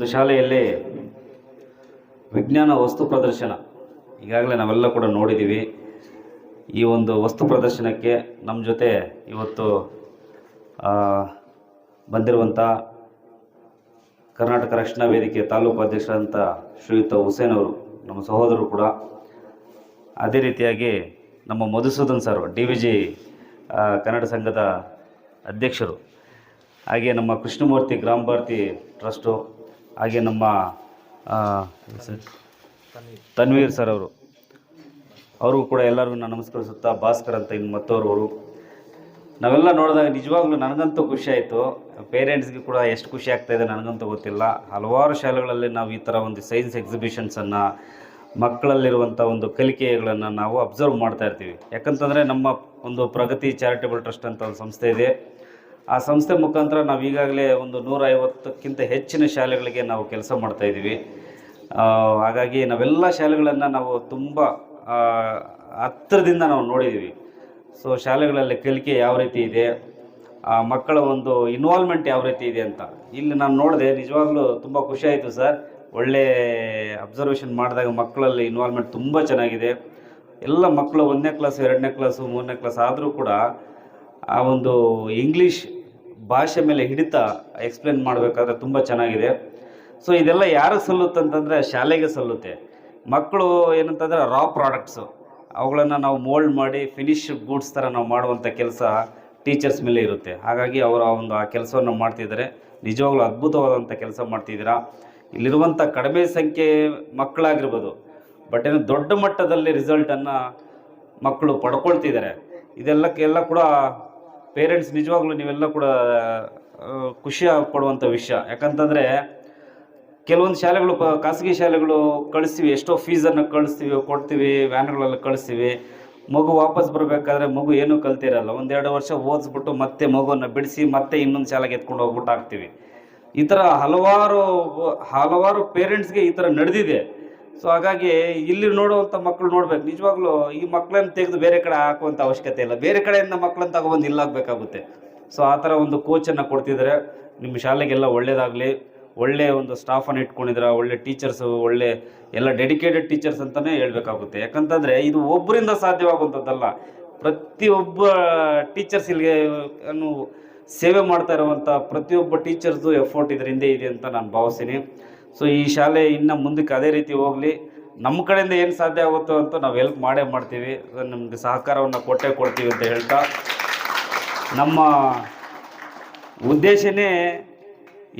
ಒಂದು ಶಾಲೆಯಲ್ಲಿ ವಿಜ್ಞಾನ ವಸ್ತು ಪ್ರದರ್ಶನ ಈಗಾಗಲೇ ನಾವೆಲ್ಲ ಕೂಡ ನೋಡಿದ್ದೀವಿ. ಈ ಒಂದು ವಸ್ತು ಪ್ರದರ್ಶನಕ್ಕೆ ನಮ್ಮ ಜೊತೆ ಇವತ್ತು ಬಂದಿರುವಂಥ ಕರ್ನಾಟಕ ರಕ್ಷಣಾ ವೇದಿಕೆ ತಾಲೂಕು ಅಧ್ಯಕ್ಷರಂಥ ಶ್ರೀಯುತ ಹುಸೇನ್ ಅವರು ನಮ್ಮ ಸಹೋದರರು ಕೂಡ, ಅದೇ ರೀತಿಯಾಗಿ ನಮ್ಮ ಮಧುಸೂದನ್ ಸರ್ DVG ಕನ್ನಡ ಸಂಘದ ಅಧ್ಯಕ್ಷರು, ಹಾಗೆ ನಮ್ಮ ಕೃಷ್ಣಮೂರ್ತಿ ಗ್ರಾಮ ಭಾರತಿ ಟ್ರಸ್ಟು, ಹಾಗೆ ನಮ್ಮ ತನ್ವೀರ್ ಸರ್ ಅವ್ರಿಗೂ ಕೂಡ ಎಲ್ಲರಿಗೂ ನಾನು ನಮಸ್ಕರಿಸುತ್ತಾ, ಭಾಸ್ಕರ್ ಅಂತ ಇನ್ನು ಮತ್ತವರು ನಾವೆಲ್ಲ ನೋಡಿದಾಗ ನಿಜವಾಗ್ಲೂ ನನಗಂತೂ ಖುಷಿ ಆಯಿತು. ಪೇರೆಂಟ್ಸ್ಗೆ ಕೂಡ ಎಷ್ಟು ಖುಷಿ ಆಗ್ತಾಯಿದೆ ನನಗಂತೂ ಗೊತ್ತಿಲ್ಲ. ಹಲವಾರು ಶಾಲೆಗಳಲ್ಲಿ ನಾವು ಈ ಥರ ಒಂದು ಸೈನ್ಸ್ ಎಕ್ಸಿಬಿಷನ್ಸನ್ನು, ಮಕ್ಕಳಲ್ಲಿರುವಂಥ ಒಂದು ಕಲಿಕೆಗಳನ್ನು ನಾವು ಅಬ್ಸರ್ವ್ ಮಾಡ್ತಾ ಇರ್ತೀವಿ. ಯಾಕಂತಂದರೆ ನಮ್ಮ ಒಂದು ಪ್ರಗತಿ ಚಾರಿಟೇಬಲ್ ಟ್ರಸ್ಟ್ ಅಂತ ಒಂದು ಸಂಸ್ಥೆ ಇದೆ. ಆ ಸಂಸ್ಥೆ ಮುಖಾಂತರ ನಾವು ಈಗಾಗಲೇ ಒಂದು 150ಕ್ಕಿಂತ ಹೆಚ್ಚಿನ ಶಾಲೆಗಳಿಗೆ ನಾವು ಕೆಲಸ ಮಾಡ್ತಾಯಿದ್ದೀವಿ. ಹಾಗಾಗಿ ನಾವೆಲ್ಲ ಶಾಲೆಗಳನ್ನು ನಾವು ತುಂಬ ಹತ್ತಿರದಿಂದ ನಾವು ನೋಡಿದ್ದೀವಿ. ಸೊ ಶಾಲೆಗಳಲ್ಲಿ ಕಲಿಕೆ ಯಾವ ರೀತಿ ಇದೆ, ಮಕ್ಕಳ ಒಂದು ಇನ್ವಾಲ್ವ್ಮೆಂಟ್ ಯಾವ ರೀತಿ ಇದೆ ಅಂತ ಇಲ್ಲಿ ನಾನು ನೋಡಿದೆ. ನಿಜವಾಗ್ಲೂ ತುಂಬ ಖುಷಿ ಆಯಿತು ಸರ್. ಒಳ್ಳೆ ಅಬ್ಸರ್ವೇಷನ್ ಮಾಡಿದಾಗ ಮಕ್ಕಳಲ್ಲಿ ಇನ್ವಾಲ್ವ್ಮೆಂಟ್ ತುಂಬ ಚೆನ್ನಾಗಿದೆ. ಎಲ್ಲ ಮಕ್ಕಳು 1ನೇ ಕ್ಲಾಸು 2ನೇ ಕ್ಲಾಸು 3ನೇ ಕ್ಲಾಸ್ ಆದರೂ ಕೂಡ ಆ ಒಂದು ಇಂಗ್ಲೀಷ್ ಭಾಷೆ ಮೇಲೆ ಹಿಡಿತ ಎಕ್ಸ್ಪ್ಲೇನ್ ಮಾಡಬೇಕಾದ್ರೆ ತುಂಬ ಚೆನ್ನಾಗಿದೆ. ಸೊ ಇದೆಲ್ಲ ಯಾರಿಗೆ ಸಲ್ಲುತ್ತಂತಂದರೆ ಶಾಲೆಗೆ ಸಲ್ಲುತ್ತೆ. ಮಕ್ಕಳು ಏನಂತಂದರೆ ರಾ ಪ್ರಾಡಕ್ಟ್ಸು, ಅವುಗಳನ್ನು ನಾವು ಮೋಲ್ಡ್ ಮಾಡಿ ಫಿನಿಶ್ ಗೂಡ್ಸ್ ಥರ ನಾವು ಮಾಡುವಂಥ ಕೆಲಸ ಟೀಚರ್ಸ್ ಮೇಲೆ ಇರುತ್ತೆ. ಹಾಗಾಗಿ ಅವರು ಆ ಕೆಲಸವನ್ನು ಮಾಡ್ತಿದ್ದಾರೆ. ನಿಜವಾಗ್ಲೂ ಅದ್ಭುತವಾದಂಥ ಕೆಲಸ ಮಾಡ್ತಿದ್ದೀರಾ. ಇಲ್ಲಿರುವಂಥ ಕಡಿಮೆ ಸಂಖ್ಯೆ ಮಕ್ಕಳಾಗಿರ್ಬೋದು, ಬಟ್ ಏನು ದೊಡ್ಡ ಮಟ್ಟದಲ್ಲಿ ರಿಸಲ್ಟನ್ನು ಮಕ್ಕಳು ಪಡ್ಕೊಳ್ತಿದ್ದಾರೆ. ಇದೆಲ್ಲ ಕೂಡ ಪೇರೆಂಟ್ಸ್ ನಿಜವಾಗ್ಲೂ ನೀವೆಲ್ಲ ಕೂಡ ಖುಷಿ ಪಡುವಂಥ ವಿಷಯ. ಯಾಕಂತಂದರೆ ಕೆಲವೊಂದು ಶಾಲೆಗಳು ಖಾಸಗಿ ಶಾಲೆಗಳು ಕಳಿಸ್ತೀವಿ, ಎಷ್ಟೋ ಫೀಸನ್ನು ಕೊಡ್ತೀವಿ, ವ್ಯಾನ್ಗಳಲ್ಲಿ ಕಳಿಸ್ತೀವಿ. ಮಗು ವಾಪಸ್ ಬರಬೇಕಾದ್ರೆ ಮಗು ಏನೂ ಕಲ್ತಿರಲ್ಲ. 1-2 ವರ್ಷ ಓದಿಸ್ಬಿಟ್ಟು ಮತ್ತೆ ಮಗುವನ್ನು ಬಿಡಿಸಿ ಮತ್ತೆ ಇನ್ನೊಂದು ಶಾಲೆಗೆ ಎತ್ಕೊಂಡು ಹೋಗ್ಬಿಟ್ಟು ಹಾಕ್ತೀವಿ. ಈ ಥರ ಹಲವಾರು ಪೇರೆಂಟ್ಸ್ಗೆ ಈ ಥರ ನಡೆದಿದೆ. ಸೊ ಹಾಗಾಗಿ ಇಲ್ಲಿ ನೋಡುವಂಥ ಮಕ್ಕಳು ನೋಡ್ಬೇಕು, ನಿಜವಾಗ್ಲೂ ಈ ಮಕ್ಕಳನ್ನು ತೆಗೆದು ಬೇರೆ ಕಡೆ ಹಾಕುವಂಥ ಅವಶ್ಯಕತೆ ಇಲ್ಲ, ಬೇರೆ ಕಡೆಯಿಂದ ಮಕ್ಕಳನ್ನು ತಗೊಬಂದು ಇಲ್ಲಾಗಬೇಕಾಗುತ್ತೆ. ಸೊ ಆ ಥರ ಒಂದು ಕೋಚನ್ನು ಕೊಡ್ತಿದ್ದಾರೆ. ನಿಮ್ಮ ಶಾಲೆಗೆಲ್ಲ ಒಳ್ಳೆಯದಾಗಲಿ. ಒಳ್ಳೆಯ ಒಂದು ಸ್ಟಾಫನ್ನು ಇಟ್ಕೊಂಡಿದ್ದೀರಾ, ಒಳ್ಳೆ ಟೀಚರ್ಸು, ಒಳ್ಳೆ ಎಲ್ಲ ಡೆಡಿಕೇಟೆಡ್ ಟೀಚರ್ಸ್ ಅಂತಲೇ ಹೇಳಬೇಕಾಗುತ್ತೆ. ಯಾಕಂತಂದರೆ ಇದು ಒಬ್ಬರಿಂದ ಸಾಧ್ಯವಾಗುವಂಥದ್ದಲ್ಲ. ಪ್ರತಿಯೊಬ್ಬ ಟೀಚರ್ಸ್ ಇಲ್ಲಿಗೆ ಸೇವೆ ಮಾಡ್ತಾ ಇರುವಂಥ ಪ್ರತಿಯೊಬ್ಬ ಟೀಚರ್ಸು ಎಫರ್ಟ್ ಇದರ ಹಿಂದೆ ಇದೆ ಅಂತ ನಾನು ಭಾವಿಸ್ತೀನಿ. ಸೊ ಈ ಶಾಲೆ ಇನ್ನು ಮುಂದಕ್ಕೆ ಅದೇ ರೀತಿ ಹೋಗಲಿ. ನಮ್ಮ ಕಡೆಯಿಂದ ಏನು ಸಾಧ್ಯ ಆಗುತ್ತೋ ಅಂತ ನಾವು ಹೆಲ್ಪ್ ಮಾಡೇ ಮಾಡ್ತೀವಿ. ನಮಗೆ ಸಹಕಾರವನ್ನು ಕೊಡ್ತೀವಿ ಅಂತ ಹೇಳ್ತಾ, ನಮ್ಮ ಉದ್ದೇಶನೇ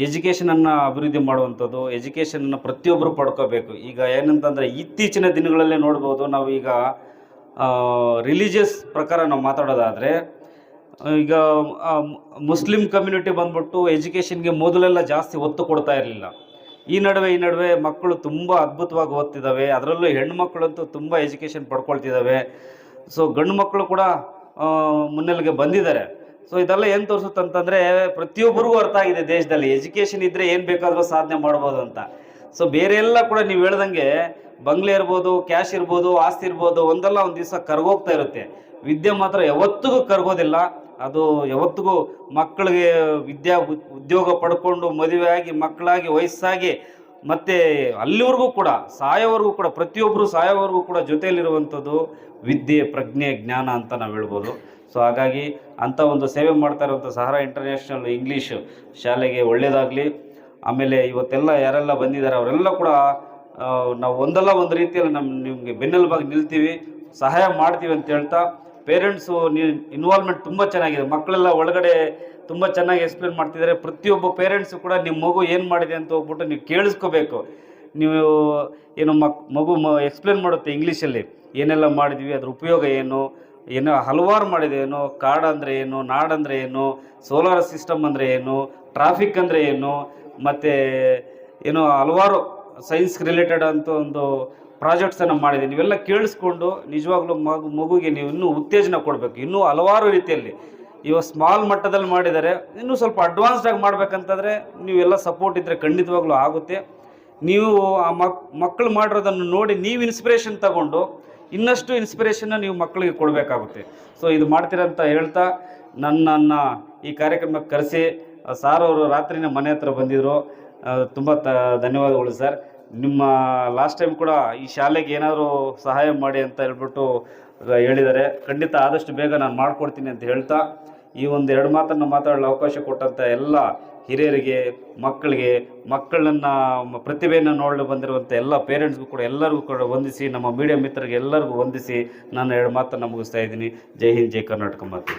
ಎಜುಕೇಷನನ್ನು ಅಭಿವೃದ್ಧಿ ಮಾಡುವಂಥದ್ದು. ಎಜುಕೇಷನನ್ನು ಪ್ರತಿಯೊಬ್ಬರು ಪಡ್ಕೋಬೇಕು. ಈಗ ಏನಂತಂದರೆ ಇತ್ತೀಚಿನ ದಿನಗಳಲ್ಲೇ ನೋಡ್ಬೋದು, ನಾವು ಈಗ ರಿಲಿಜಿಯಸ್ ಪ್ರಕಾರ ನಾವು ಮಾತಾಡೋದಾದರೆ, ಈಗ ಮುಸ್ಲಿಂ ಕಮ್ಯುನಿಟಿ ಬಂದ್ಬಿಟ್ಟು ಎಜುಕೇಷನ್ಗೆ ಮೊದಲೆಲ್ಲ ಜಾಸ್ತಿ ಒತ್ತು ಕೊಡ್ತಾ ಇರಲಿಲ್ಲ. ಈ ನಡುವೆ ಮಕ್ಕಳು ತುಂಬ ಅದ್ಭುತವಾಗಿ ಓದ್ತಿದ್ದಾವೆ. ಅದರಲ್ಲೂ ಹೆಣ್ಮಕ್ಳಂತೂ ತುಂಬ ಎಜುಕೇಷನ್ ಪಡ್ಕೊಳ್ತಿದ್ದಾವೆ. ಸೊ ಗಂಡು ಮಕ್ಕಳು ಕೂಡ ಮುನ್ನೆಲೆಗೆ ಬಂದಿದ್ದಾರೆ. ಸೊ ಇದೆಲ್ಲ ಏನು ತೋರಿಸುತ್ತಂತಂದರೆ ಪ್ರತಿಯೊಬ್ಬರಿಗೂ ಅರ್ಥ ಆಗಿದೆ, ದೇಶದಲ್ಲಿ ಎಜುಕೇಷನ್ ಇದ್ದರೆ ಏನು ಬೇಕಾದರೂ ಸಾಧನೆ ಮಾಡ್ಬೋದು ಅಂತ. ಸೊ ಬೇರೆ ಎಲ್ಲ ಕೂಡ ನೀವು ಹೇಳ್ದಂಗೆ ಬಂಗ್ಲೆ ಇರ್ಬೋದು, ಕ್ಯಾಶ್ ಇರ್ಬೋದು, ಆಸ್ತಿ ಇರ್ಬೋದು, ಒಂದಲ್ಲ ಒಂದು ದಿವಸ ಕರ್ಗೋಗ್ತಾ ಇರುತ್ತೆ. ವಿದ್ಯೆ ಮಾತ್ರ ಯಾವತ್ತಿಗೂ ಕರ್ಗೋದಿಲ್ಲ. ಅದು ಯಾವತ್ತಿಗೂ ಮಕ್ಕಳಿಗೆ ಉದ್ಯೋಗ ಪಡ್ಕೊಂಡು ಮದುವೆಯಾಗಿ ಮಕ್ಕಳಾಗಿ ವಯಸ್ಸಾಗಿ ಮತ್ತು ಅಲ್ಲಿವರೆಗೂ ಕೂಡ ಸಾಯೋವರೆಗೂ ಕೂಡ ಪ್ರತಿಯೊಬ್ಬರು ಸಾಯೋವರೆಗೂ ಕೂಡ ಜೊತೆಯಲ್ಲಿರುವಂಥದ್ದು ವಿದ್ಯೆ, ಪ್ರಜ್ಞೆ, ಜ್ಞಾನ ಅಂತ ನಾವು ಹೇಳ್ಬೋದು. ಸೊ ಹಾಗಾಗಿ ಅಂಥ ಒಂದು ಸೇವೆ ಮಾಡ್ತಾ ಇರುವಂಥ ಸಹಾರಾ ಇಂಟರ್ನ್ಯಾಷನಲ್ ಇಂಗ್ಲೀಷ್ ಶಾಲೆಗೆ ಒಳ್ಳೆಯದಾಗಲಿ. ಆಮೇಲೆ ಇವತ್ತೆಲ್ಲ ಯಾರೆಲ್ಲ ಬಂದಿದ್ದಾರೆ ಅವರೆಲ್ಲ ಕೂಡ ನಾವು ಒಂದಲ್ಲ ಒಂದು ರೀತಿಯಲ್ಲಿ ನಿಮಗೆ ಬೆನ್ನೆಲುಬಾಗಿ ನಿಲ್ತೀವಿ, ಸಹಾಯ ಮಾಡ್ತೀವಿ ಅಂತ ಹೇಳ್ತಾ, ಪೇರೆಂಟ್ಸು ಇನ್ವಾಲ್ವ್ಮೆಂಟ್ ತುಂಬ ಚೆನ್ನಾಗಿದೆ. ಮಕ್ಕಳೆಲ್ಲ ಒಳಗಡೆ ತುಂಬ ಚೆನ್ನಾಗಿ ಎಕ್ಸ್ಪ್ಲೇನ್ ಮಾಡ್ತಿದ್ದಾರೆ. ಪ್ರತಿಯೊಬ್ಬ ಪೇರೆಂಟ್ಸು ಕೂಡ ನಿಮ್ಮ ಮಗು ಏನು ಮಾಡಿದೆ ಅಂತ ಹೋಗ್ಬಿಟ್ಟು ನೀವು ಕೇಳಿಸ್ಕೋಬೇಕು. ನೀವು ಏನು ಮಗು ಎಕ್ಸ್ಪ್ಲೇನ್ ಮಾಡುತ್ತೆ ಇಂಗ್ಲೀಷಲ್ಲಿ, ಏನೆಲ್ಲ ಮಾಡಿದ್ವಿ, ಅದ್ರ ಉಪಯೋಗ ಏನೋ ಹಲವಾರು ಮಾಡಿದೆ, ಕಾಡು ಅಂದರೆ ಏನು, ನಾಡಂದರೆ ಏನು, ಸೋಲಾರ್ ಸಿಸ್ಟಮ್ ಅಂದರೆ ಏನು, ಟ್ರಾಫಿಕ್ ಅಂದರೆ ಏನು, ಮತ್ತು ಹಲವಾರು ಸೈನ್ಸ್ ರಿಲೇಟೆಡ್ ಅಂತ ಒಂದು ಪ್ರಾಜೆಕ್ಟ್ಸನ್ನು ಮಾಡಿದೆ. ನೀವೆಲ್ಲ ಕೇಳಿಸ್ಕೊಂಡು ನಿಜವಾಗ್ಲೂ ಮಗುಗೆ ನೀವು ಇನ್ನೂ ಉತ್ತೇಜನ ಕೊಡಬೇಕು. ಇನ್ನೂ ಹಲವಾರು ರೀತಿಯಲ್ಲಿ ಇವಾಗ ಸ್ಮಾಲ್ ಮಟ್ಟದಲ್ಲಿ ಮಾಡಿದ್ದಾರೆ. ಇನ್ನೂ ಸ್ವಲ್ಪ ಅಡ್ವಾನ್ಸ್ಡಾಗಿ ಮಾಡಬೇಕಂತಂದರೆ ನೀವೆಲ್ಲ ಸಪೋರ್ಟ್ ಇದ್ದರೆ ಖಂಡಿತವಾಗ್ಲೂ ಆಗುತ್ತೆ. ನೀವು ಆ ಮಕ್ಕಳು ಮಾಡಿರೋದನ್ನು ನೋಡಿ ನೀವು ಇನ್ಸ್ಪಿರೇಷನ್ ತಗೊಂಡು ಇನ್ನಷ್ಟು ಇನ್ಸ್ಪಿರೇಷನ್ನ ನೀವು ಮಕ್ಕಳಿಗೆ ಕೊಡಬೇಕಾಗುತ್ತೆ. ಸೊ ಇದು ಮಾಡ್ತೀರಂತ ಹೇಳ್ತಾ, ನನ್ನನ್ನು ಈ ಕಾರ್ಯಕ್ರಮಕ್ಕೆ ಕರೆಸಿ ಸಾರ್ ಅವರು ರಾತ್ರಿನೇ ಮನೆ ಹತ್ರ ಬಂದಿದ್ದರು. ತುಂಬ ಧನ್ಯವಾದಗಳು ಸರ್. ನಿಮ್ಮ ಲಾಸ್ಟ್ ಟೈಮ್ ಕೂಡ ಈ ಶಾಲೆಗೆ ಏನಾದರೂ ಸಹಾಯ ಮಾಡಿ ಅಂತ ಹೇಳ್ಬಿಟ್ಟು ಹೇಳಿದ್ದಾರೆ. ಖಂಡಿತ ಆದಷ್ಟು ಬೇಗ ನಾನು ಮಾಡಿಕೊಡ್ತೀನಿ ಅಂತ ಹೇಳ್ತಾ, ಈ ಒಂದು 2 ಮಾತನ್ನು ಮಾತಾಡಲು ಅವಕಾಶ ಕೊಟ್ಟಂಥ ಎಲ್ಲ ಹಿರಿಯರಿಗೆ, ಮಕ್ಕಳನ್ನು ಪ್ರತಿಭೆಯನ್ನು ನೋಡಲು ಬಂದಿರುವಂಥ ಎಲ್ಲ ಪೇರೆಂಟ್ಸ್ಗೂ ಕೂಡ ಎಲ್ಲರಿಗೂ ಕೂಡ ವಂದಿಸಿ, ನಮ್ಮ ಮೀಡಿಯಾ ಮಿತ್ರರಿಗೆ ಎಲ್ಲರಿಗೂ ವಂದಿಸಿ ನಾನು 2 ಮಾತನ್ನು ಮುಗಿಸ್ತಾ ಇದ್ದೀನಿ. ಜೈ ಹಿಂದ್, ಜೈ ಕರ್ನಾಟಕ ಮಾತೆ.